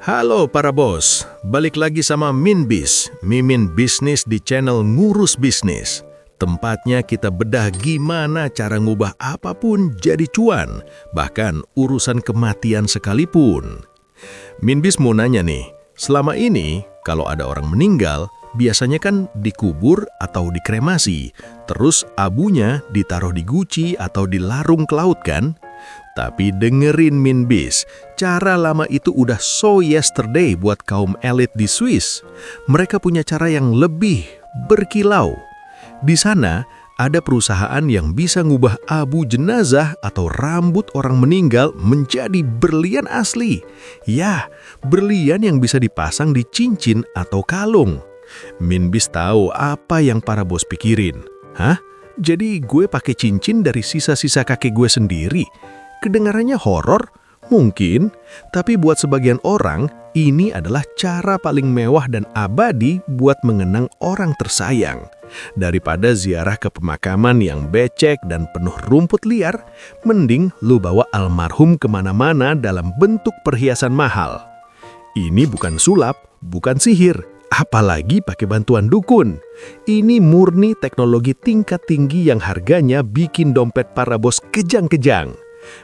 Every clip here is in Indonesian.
Halo para bos, balik lagi sama Minbis, Mimin Bisnis di channel Ngurus Bisnis. Tempatnya kita bedah gimana cara ngubah apapun jadi cuan, bahkan urusan kematian sekalipun. Minbis mau nanya nih, selama ini kalau ada orang meninggal, biasanya kan dikubur atau dikremasi, terus abunya ditaruh di guci atau dilarung ke laut kan? Tapi dengerin Minbis, cara lama itu udah so yesterday buat kaum elit di Swiss. Mereka punya cara yang lebih berkilau. Di sana, ada perusahaan yang bisa ngubah abu jenazah atau rambut orang meninggal menjadi berlian asli. Ya, berlian yang bisa dipasang di cincin atau kalung. Minbis tahu apa yang para bos pikirin. Hah? Jadi gue pakai cincin dari sisa-sisa kakek gue sendiri? Kedengarannya horor? Mungkin, tapi buat sebagian orang, ini adalah cara paling mewah dan abadi buat mengenang orang tersayang. Daripada ziarah ke pemakaman yang becek dan penuh rumput liar, mending lu bawa almarhum kemana-mana dalam bentuk perhiasan mahal. Ini bukan sulap, bukan sihir, apalagi pakai bantuan dukun. Ini murni teknologi tingkat tinggi yang harganya bikin dompet para bos kejang-kejang.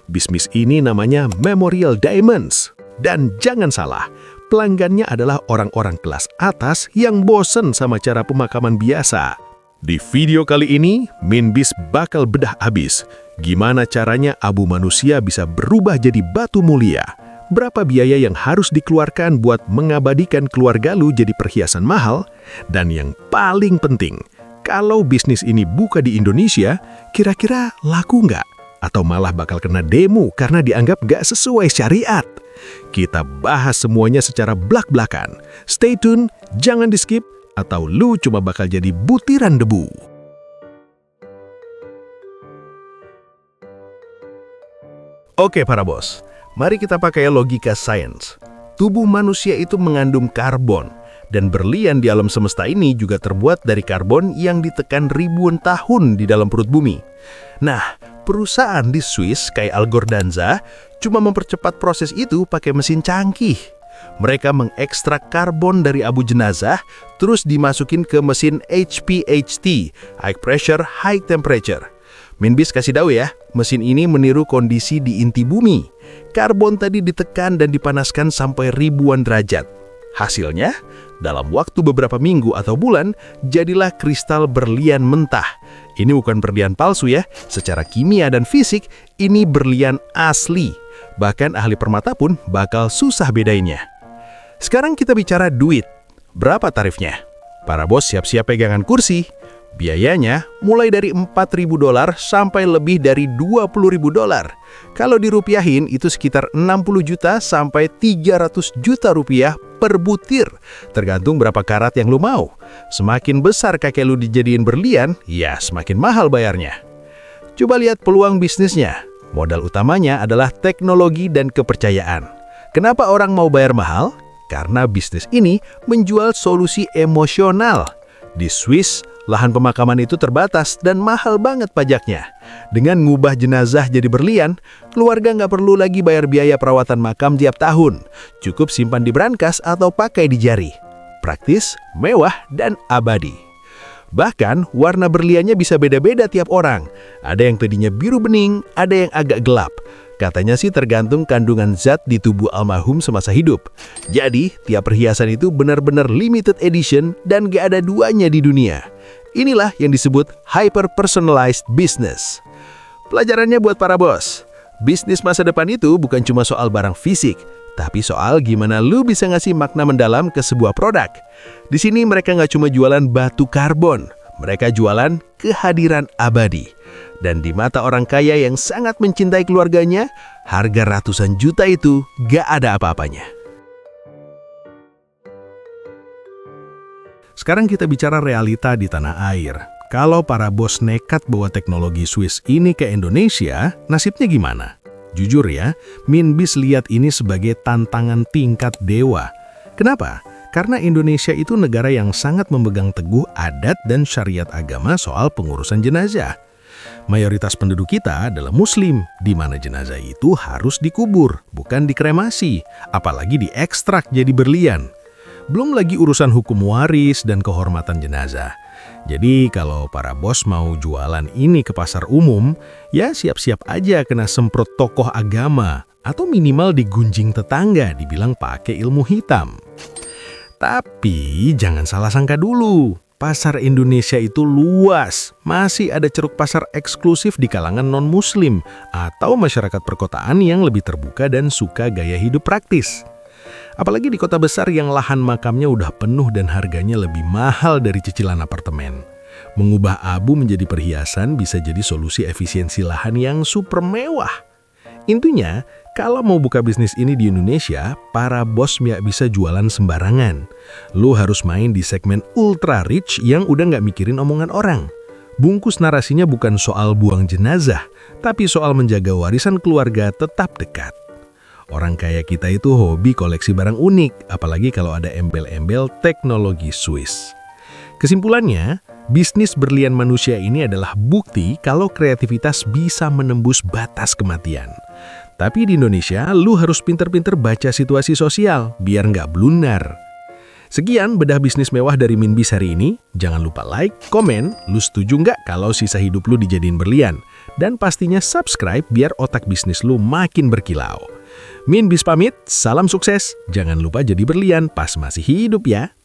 Bisnis ini namanya Memorial Diamonds. Dan jangan salah, pelanggannya adalah orang-orang kelas atas yang bosen sama cara pemakaman biasa. Di video kali ini, Minbis bakal bedah abis gimana caranya abu manusia bisa berubah jadi batu mulia. Berapa biaya yang harus dikeluarkan buat mengabadikan keluarga lu jadi perhiasan mahal? Dan yang paling penting, kalau bisnis ini buka di Indonesia, kira-kira laku nggak? Atau malah bakal kena demo karena dianggap gak sesuai syariat? Kita bahas semuanya secara blak-blakan. Stay tune, jangan di-skip, atau lu cuma bakal jadi butiran debu. Oke para bos, mari kita pakai logika sains. Tubuh manusia itu mengandung karbon, dan berlian di alam semesta ini juga terbuat dari karbon yang ditekan ribuan tahun di dalam perut bumi. Nah, perusahaan di Swiss kayak Algordanza cuma mempercepat proses itu pakai mesin canggih. Mereka mengekstrak karbon dari abu jenazah, terus dimasukin ke mesin HPHT, High Pressure High Temperature. Minbis kasih tahu ya, mesin ini meniru kondisi di inti bumi. Karbon tadi ditekan dan dipanaskan sampai ribuan derajat. Hasilnya, dalam waktu beberapa minggu atau bulan, jadilah kristal berlian mentah. Ini bukan berlian palsu ya, secara kimia dan fisik, ini berlian asli. Bahkan ahli permata pun bakal susah bedainnya. Sekarang kita bicara duit. Berapa tarifnya? Para bos siap-siap pegangan kursi. Biayanya mulai dari $4.000 sampai lebih dari $20.000. Kalau dirupiahin itu sekitar 60 juta sampai 300 juta rupiah per butir. Tergantung berapa karat yang lu mau. Semakin besar kakek lu dijadiin berlian, ya semakin mahal bayarnya. Coba lihat peluang bisnisnya. Modal utamanya adalah teknologi dan kepercayaan. Kenapa orang mau bayar mahal? Karena bisnis ini menjual solusi emosional. Di Swiss, lahan pemakaman itu terbatas dan mahal banget pajaknya. Dengan ngubah jenazah jadi berlian, keluarga nggak perlu lagi bayar biaya perawatan makam tiap tahun. Cukup simpan di brankas atau pakai di jari. Praktis, mewah, dan abadi. Bahkan, warna berliannya bisa beda-beda tiap orang. Ada yang tadinya biru bening, ada yang agak gelap. Katanya sih tergantung kandungan zat di tubuh almarhum semasa hidup. Jadi, tiap perhiasan itu benar-benar limited edition dan gak ada duanya di dunia. Inilah yang disebut hyper-personalized business. Pelajarannya buat para bos. Bisnis masa depan itu bukan cuma soal barang fisik, tapi soal gimana lu bisa ngasih makna mendalam ke sebuah produk. Di sini mereka nggak cuma jualan batu karbon, mereka jualan kehadiran abadi. Dan di mata orang kaya yang sangat mencintai keluarganya, harga ratusan juta itu gak ada apa-apanya. Sekarang kita bicara realita di tanah air. Kalau para bos nekat bawa teknologi Swiss ini ke Indonesia, nasibnya gimana? Jujur ya, Minbis lihat ini sebagai tantangan tingkat dewa. Kenapa? Karena Indonesia itu negara yang sangat memegang teguh adat dan syariat agama soal pengurusan jenazah. Mayoritas penduduk kita adalah Muslim, di mana jenazah itu harus dikubur, bukan dikremasi, apalagi diekstrak jadi berlian. Belum lagi urusan hukum waris dan kehormatan jenazah. Jadi kalau para bos mau jualan ini ke pasar umum, ya siap-siap aja kena semprot tokoh agama, atau minimal digunjing tetangga dibilang pakai ilmu hitam. Tapi jangan salah sangka dulu. Pasar Indonesia itu luas, masih ada ceruk pasar eksklusif di kalangan non-muslim atau masyarakat perkotaan yang lebih terbuka dan suka gaya hidup praktis. Apalagi di kota besar yang lahan makamnya udah penuh dan harganya lebih mahal dari cicilan apartemen. Mengubah abu menjadi perhiasan bisa jadi solusi efisiensi lahan yang super mewah. Intinya, kalau mau buka bisnis ini di Indonesia, para bos nggak bisa jualan sembarangan. Lu harus main di segmen ultra rich yang udah nggak mikirin omongan orang. Bungkus narasinya bukan soal buang jenazah, tapi soal menjaga warisan keluarga tetap dekat. Orang kaya kita itu hobi koleksi barang unik, apalagi kalau ada embel-embel teknologi Swiss. Kesimpulannya, bisnis berlian manusia ini adalah bukti kalau kreativitas bisa menembus batas kematian. Tapi di Indonesia, lu harus pinter-pinter baca situasi sosial, biar nggak blunder. Sekian bedah bisnis mewah dari Minbis hari ini. Jangan lupa like, komen, lu setuju nggak kalau sisa hidup lu dijadiin berlian? Dan pastinya subscribe biar otak bisnis lu makin berkilau. Minbis pamit, salam sukses. Jangan lupa jadi berlian pas masih hidup ya.